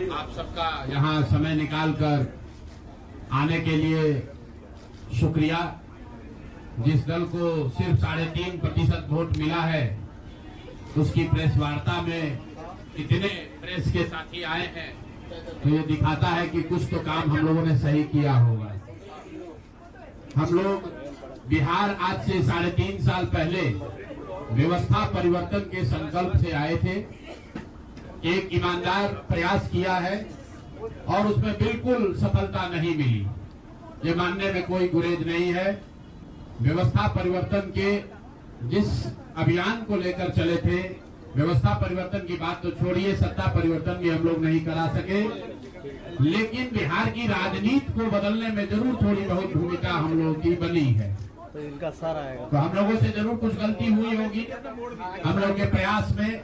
आप सबका यहाँ समय निकालकर आने के लिए शुक्रिया। जिस दल को सिर्फ 3.5% वोट मिला है, उसकी प्रेस वार्ता में कितने प्रेस के साथी आए हैं, तो ये दिखाता है कि कुछ तो काम हम लोगों ने सही किया होगा। हम लोग बिहार आज से 3.5 साल पहले व्यवस्था परिवर्तन के संकल्प से आए थे। एक ईमानदार प्रयास किया है और उसमें बिल्कुल सफलता नहीं मिली, ये मानने में कोई गुरेज नहीं है। व्यवस्था परिवर्तन के जिस अभियान को लेकर चले थे, व्यवस्था परिवर्तन की बात तो छोड़िए, सत्ता परिवर्तन भी हम लोग नहीं करा सके, लेकिन बिहार की राजनीति को बदलने में जरूर थोड़ी बहुत भूमिका हम लोगों की बनी है। तो इनका सारा आएगा, तो हम लोगों से जरूर कुछ गलती हुई होगी। हम लोग के प्रयास में,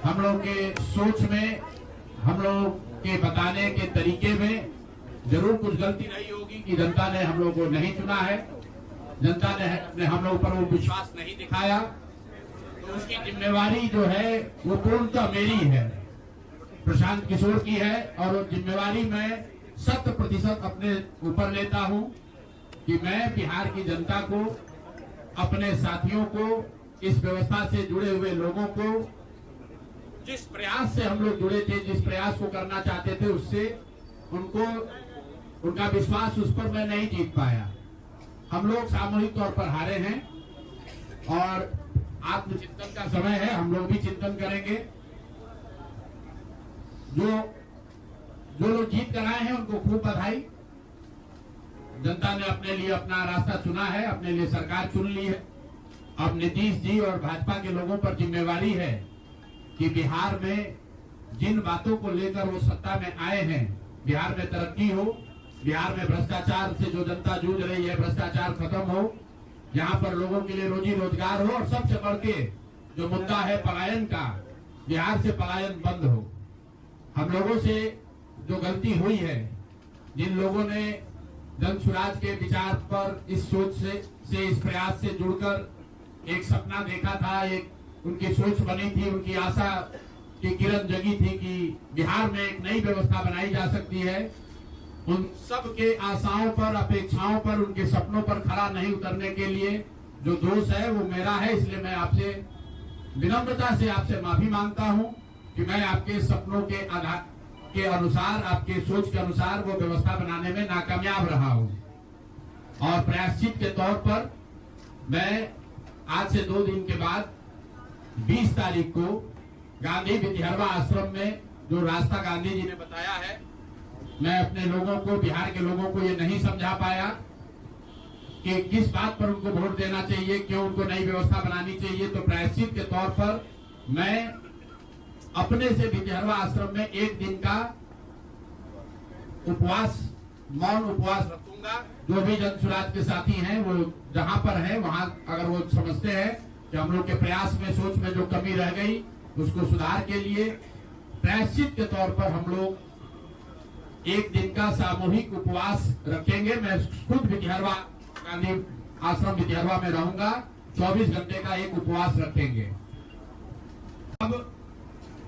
हम लोग के सोच में, हम लोग के बताने के तरीके में जरूर कुछ गलती रही होगी कि जनता ने हम लोग को नहीं चुना है, जनता ने हम लोग पर वो विश्वास नहीं दिखाया। तो उसकी जिम्मेवारी जो है वो पूर्णतः मेरी है, प्रशांत किशोर की है, और वो जिम्मेवारी मैं 100% अपने ऊपर लेता हूं कि मैं बिहार की जनता को, अपने साथियों को, इस व्यवस्था से जुड़े हुए लोगों को, जिस प्रयास से हम लोग जुड़े थे, जिस प्रयास को करना चाहते थे, उससे उनका विश्वास उस पर मैं नहीं जीत पाया। हम लोग सामूहिक तौर पर हारे हैं और आत्मचिंतन का समय है, हम लोग भी चिंतन करेंगे। जो लोग जीत कर आए हैं उनको खूब बधाई। जनता ने अपने लिए अपना रास्ता चुना है, अपने लिए सरकार चुन ली है। अब नीतीश जी और भाजपा के लोगों पर जिम्मेवारी है कि बिहार में जिन बातों को लेकर वो सत्ता में आए हैं, बिहार में तरक्की हो, बिहार में भ्रष्टाचार से जो जनता जूझ रही है, भ्रष्टाचार खत्म हो, यहाँ पर लोगों के लिए रोजी रोजगार हो, और सबसे बढ़ के जो मुद्दा है पलायन का, बिहार से पलायन बंद हो। हम लोगों से जो गलती हुई है, जिन लोगों ने जन स्वराज के विचार पर इस सोच से इस प्रयास से जुड़कर एक सपना देखा था, एक उनकी सोच बनी थी, उनकी आशा की किरण जगी थी कि बिहार में एक नई व्यवस्था बनाई जा सकती है, उन सब के आशाओं पर, अपेक्षाओं पर, उनके सपनों पर खरा नहीं उतरने के लिए जो दोष है वो मेरा है। इसलिए मैं आपसे विनम्रता से आपसे माफी मांगता हूं कि मैं आपके सपनों के आधार के अनुसार, आपके सोच के अनुसार वो व्यवस्था बनाने में नाकामयाब रहा हूं। और प्रायश्चित के तौर पर मैं आज से 2 दिन के बाद 20 तारीख को गांधी विद्यारवा आश्रम में जो रास्ता गांधी जी ने बताया है, मैं अपने लोगों को, बिहार के लोगों को ये नहीं समझा पाया कि किस बात पर उनको वोट देना चाहिए, क्यों उनको नई व्यवस्था बनानी चाहिए। तो प्रायश्चित के तौर पर मैं अपने से विद्यारवा आश्रम में 1 दिन का उपवास, मौन उपवास रखूंगा। जो भी जन स्वराज के साथी हैं वो जहां पर है वहां, अगर वो समझते हैं कि हम लोग के प्रयास में, सोच में जो कमी रह गई, उसको सुधार के लिए प्रायश्चित के तौर पर हम लोग 1 दिन का सामूहिक उपवास रखेंगे। मैं खुद विद्यारवा, गांधी आश्रम विद्यारवा में रहूंगा, 24 घंटे का एक उपवास रखेंगे। अब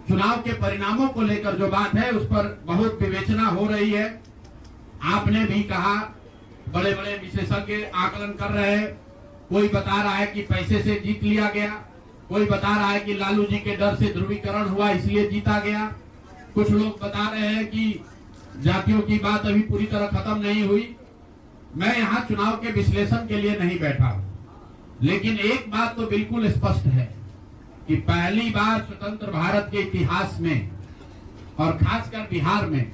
चुनाव के परिणामों को लेकर जो बात है उस पर बहुत विवेचना हो रही है। आपने भी कहा, बड़े बड़े विशेषज्ञ आकलन कर रहे हैं। कोई बता रहा है कि पैसे से जीत लिया गया, कोई बता रहा है कि लालू जी के डर से ध्रुवीकरण हुआ इसलिए जीता गया, कुछ लोग बता रहे हैं कि जातियों की बात अभी पूरी तरह खत्म नहीं हुई। मैं यहाँ चुनाव के विश्लेषण के लिए नहीं बैठा, लेकिन एक बात तो बिल्कुल स्पष्ट है कि पहली बार स्वतंत्र भारत के इतिहास में, और खासकर बिहार में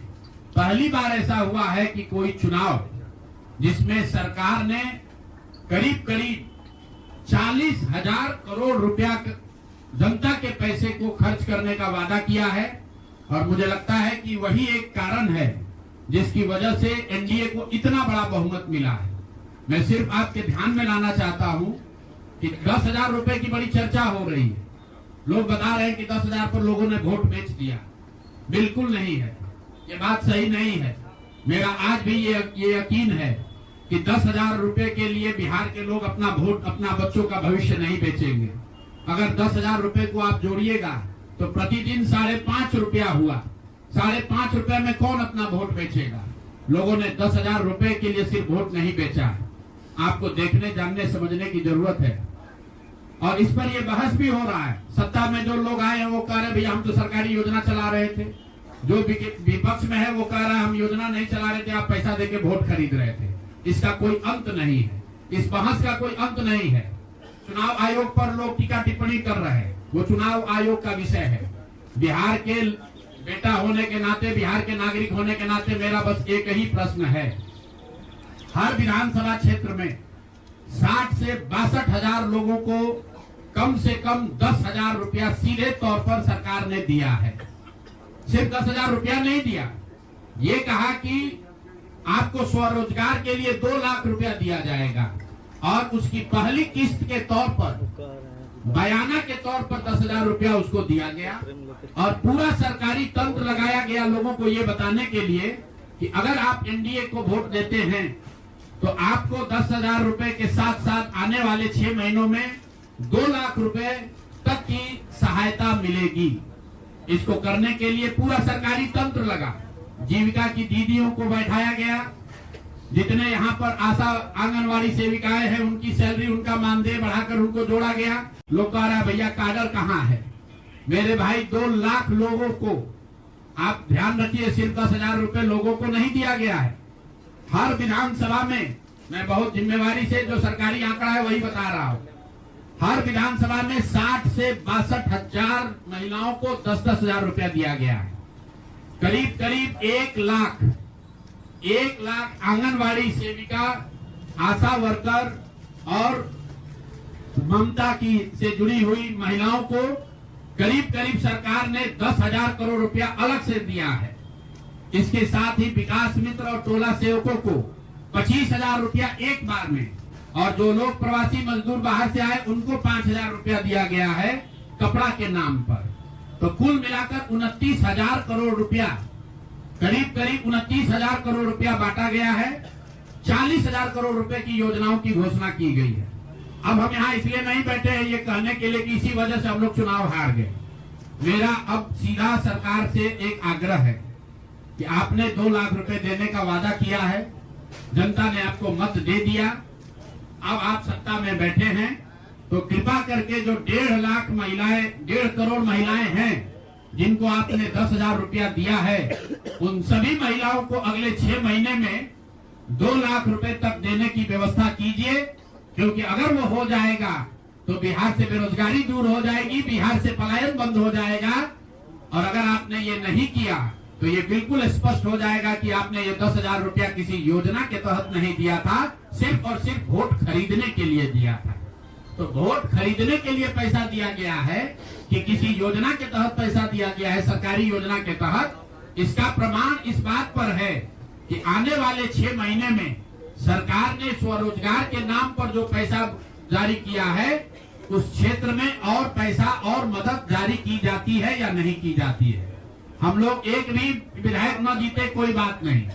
पहली बार ऐसा हुआ है कि कोई चुनाव जिसमें सरकार ने करीब 40,000 करोड़ रुपया जनता के पैसे को खर्च करने का वादा किया है। और मुझे लगता है कि वही एक कारण है जिसकी वजह से एनडीए को इतना बड़ा बहुमत मिला है। मैं सिर्फ आपके ध्यान में लाना चाहता हूं कि 10,000 रुपए की बड़ी चर्चा हो रही है। लोग बता रहे हैं कि 10,000 पर लोगों ने वोट बेच दिया। बिल्कुल नहीं है, ये बात सही नहीं है। मेरा आज भी ये यकीन है कि 10,000 रुपए के लिए बिहार के लोग अपना वोट, अपना बच्चों का भविष्य नहीं बेचेंगे। अगर 10,000 रुपए को आप जोड़िएगा तो प्रतिदिन 5.5 रुपया हुआ। 5.5 रुपए में कौन अपना वोट बेचेगा? लोगों ने 10,000 रुपए के लिए सिर्फ वोट नहीं बेचा है। आपको देखने, जानने, समझने की जरूरत है। और इस पर ये बहस भी हो रहा है। सत्ता में जो लोग आए हैं वो कह रहे भैया हम तो सरकारी योजना चला रहे थे। जो विपक्ष में है वो कह रहा है हम योजना नहीं चला रहे थे, आप पैसा देके वोट खरीद रहे थे। इसका कोई अंत नहीं है, इस बहस का कोई अंत नहीं है। चुनाव आयोग पर लोग टीका टिप्पणी कर रहे हैं, वो चुनाव आयोग का विषय है। बिहार के बेटा होने के नाते, बिहार के नागरिक होने के नाते मेरा बस एक ही प्रश्न है। हर विधानसभा क्षेत्र में 60 से 62,000 लोगों को कम से कम 10,000 रुपया सीधे तौर पर सरकार ने दिया है। सिर्फ 10,000 रुपया नहीं दिया, ये कहा कि आपको स्वरोजगार के लिए 2 लाख रुपया दिया जाएगा और उसकी पहली किस्त के तौर पर, बयाना के तौर पर 10,000 रुपया उसको दिया गया। और पूरा सरकारी तंत्र लगाया गया लोगों को ये बताने के लिए कि अगर आप एनडीए को वोट देते हैं तो आपको 10,000 रुपए के साथ साथ आने वाले 6 महीनों में 2 लाख रुपए तक की सहायता मिलेगी। इसको करने के लिए पूरा सरकारी तंत्र लगा। जीविका की दीदियों को बैठाया गया, जितने यहाँ पर आशा आंगनवाड़ी सेविकाएं हैं उनकी सैलरी, उनका मानदेय बढ़ाकर उनको जोड़ा गया। लोग कह रहा है भैया काडर कहाँ है? मेरे भाई 2 लाख लोगों को, आप ध्यान रखिए, सिर्फ 10,000 रुपए लोगों को नहीं दिया गया है। हर विधानसभा में, मैं बहुत जिम्मेवारी से जो सरकारी आंकड़ा है वही बता रहा हूँ, हर विधानसभा में 60 से 62,000 महिलाओं को 10,000 रुपया दिया गया है। करीब करीब 1 लाख आंगनवाड़ी सेविका, आशा वर्कर और ममता की से जुड़ी हुई महिलाओं को करीब करीब सरकार ने 10,000 करोड़ रुपया अलग से दिया है। इसके साथ ही विकास मित्र और टोला सेवकों को 25,000 रुपया एक बार में, और जो लोग प्रवासी मजदूर बाहर से आए उनको 5,000 रुपया दिया गया है कपड़ा के नाम पर। तो कुल मिलाकर 29,000 करोड़ रुपया, करीब करीब 29,000 करोड़ रुपया बांटा गया है। 40,000 करोड़ रुपए की योजनाओं की घोषणा की गई है। अब हम यहाँ इसलिए नहीं बैठे हैं ये कहने के लिए कि इसी वजह से हम लोग चुनाव हार गए। मेरा अब सीधा सरकार से एक आग्रह है कि आपने 2 लाख रुपए देने का वादा किया है, जनता ने आपको मत दे दिया, अब आप सत्ता में बैठे हैं, तो कृपा करके जो 1.5 लाख महिलाएं, 1.5 करोड़ महिलाएं हैं जिनको आपने 10,000 रुपया दिया है, उन सभी महिलाओं को अगले 6 महीने में 2 लाख रुपए तक देने की व्यवस्था कीजिए। क्योंकि अगर वो हो जाएगा तो बिहार से बेरोजगारी दूर हो जाएगी, बिहार से पलायन बंद हो जाएगा। और अगर आपने ये नहीं किया तो ये बिल्कुल स्पष्ट हो जाएगा कि आपने ये 10,000 रुपया किसी योजना के तहत नहीं दिया था, सिर्फ और सिर्फ वोट खरीदने के लिए दिया था। तो वोट खरीदने के लिए पैसा दिया गया है कि किसी योजना के तहत पैसा दिया गया है, सरकारी योजना के तहत, इसका प्रमाण इस बात पर है कि आने वाले 6 महीने में सरकार ने स्वरोजगार के नाम पर जो पैसा जारी किया है, उस क्षेत्र में और पैसा और मदद जारी की जाती है या नहीं की जाती है। हम लोग एक भी विधायक न जीते कोई बात नहीं,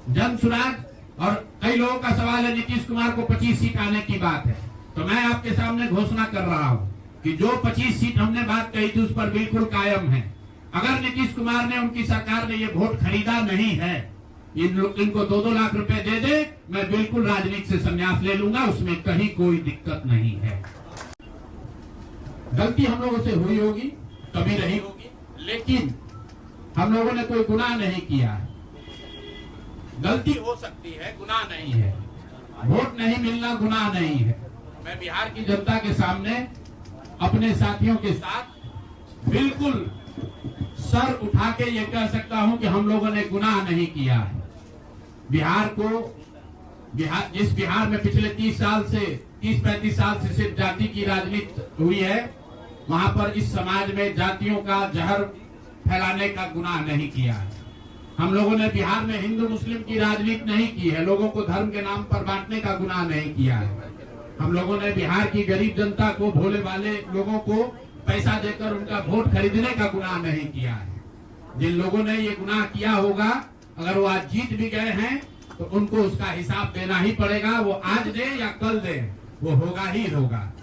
जन सुराज। और कई लोगों का सवाल है नीतीश कुमार को 25 सीट आने की बात है, तो मैं आपके सामने घोषणा कर रहा हूं कि जो 25 सीट हमने बात कही थी उस पर बिल्कुल कायम है। अगर नीतीश कुमार ने, उनकी सरकार ने ये वोट खरीदा नहीं है, इनको 2-2 लाख रुपए दे दे, मैं बिल्कुल राजनीति से संन्यास ले लूंगा, उसमें कहीं कोई दिक्कत नहीं है। गलती हम लोगों से हुई होगी, कभी रही होगी, लेकिन हम लोगों ने कोई गुनाह नहीं किया है। गलती हो सकती है, गुनाह नहीं है। वोट नहीं मिलना गुनाह नहीं है। मैं बिहार की जनता के सामने अपने साथियों के साथ बिल्कुल सर उठा के ये कह सकता हूं कि हम लोगों ने गुनाह नहीं किया है। जिस बिहार में पिछले 30-35 साल से सिर्फ जाति की राजनीति हुई है, वहां पर इस समाज में जातियों का जहर फैलाने का गुनाह नहीं किया है। हम लोगों ने बिहार में हिंदू मुस्लिम की राजनीति नहीं की है, लोगों को धर्म के नाम पर बांटने का गुनाह नहीं किया है। हम लोगों ने बिहार की गरीब जनता को, भोले वाले लोगों को पैसा देकर उनका वोट खरीदने का गुनाह नहीं किया है। जिन लोगों ने ये गुनाह किया होगा, अगर वो आज जीत भी गए हैं तो उनको उसका हिसाब देना ही पड़ेगा। वो आज दे या कल दे, वो होगा ही होगा।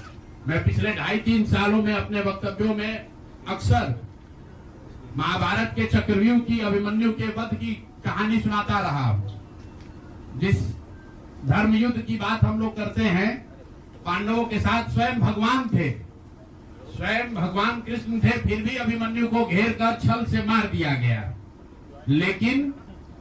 मैं पिछले 2.5-3 सालों में अपने वक्तव्यों में अक्सर महाभारत के चक्रव्यूह की, अभिमन्यु के वध की कहानी सुनाता रहा। जिस धर्म युद्ध की बात हम लोग करते हैं, पांडवों के साथ स्वयं भगवान थे, स्वयं भगवान कृष्ण थे, फिर भी अभिमन्यु को घेर कर छल से मार दिया गया। लेकिन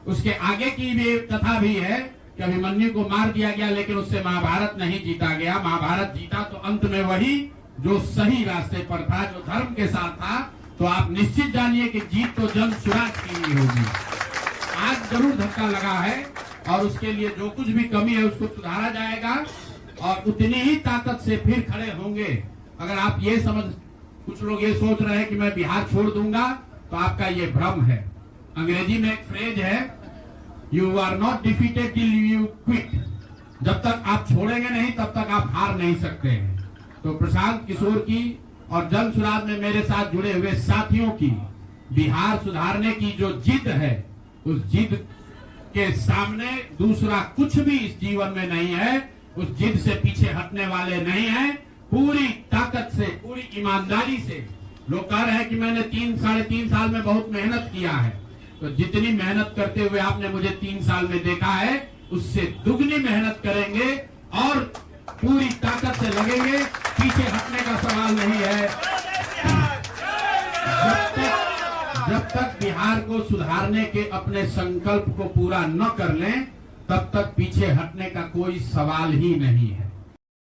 उसके आगे की भी कथा भी है कि अभिमन्यु को मार दिया गया, लेकिन उससे महाभारत नहीं जीता गया। महाभारत जीता तो अंत में वही जो सही रास्ते पर था, जो धर्म के साथ था। तो आप निश्चित जानिए कि जीत तो जन स्वराज की ही होगी। आज जरूर धक्का लगा है और उसके लिए जो कुछ भी कमी है उसको सुधारा जाएगा और उतनी ही ताकत से फिर खड़े होंगे। अगर आप ये कुछ लोग ये सोच रहे हैं कि मैं बिहार छोड़ दूंगा, तो आपका ये भ्रम है। अंग्रेजी में एक फ्रेज है, you are not defeated till you quit. जब तक आप छोड़ेंगे नहीं तब तक आप हार नहीं सकते हैं। तो प्रशांत किशोर की और जन सुराज में मेरे साथ जुड़े हुए साथियों की बिहार सुधारने की जो जिद है, उस जिद के सामने दूसरा कुछ भी इस जीवन में नहीं है। उस जिद से पीछे हटने वाले नहीं है। पूरी ताकत से, पूरी ईमानदारी से। लोग कह रहे हैं कि मैंने 3-3.5 साल में बहुत मेहनत किया है, तो जितनी मेहनत करते हुए आपने मुझे 3 साल में देखा है, उससे दुगनी मेहनत करेंगे और पूरी ताकत से लगेंगे। पीछे हटने का सवाल नहीं है। जब तक बिहार को सुधारने के अपने संकल्प को पूरा न कर लें, तब तक पीछे हटने का कोई सवाल ही नहीं है।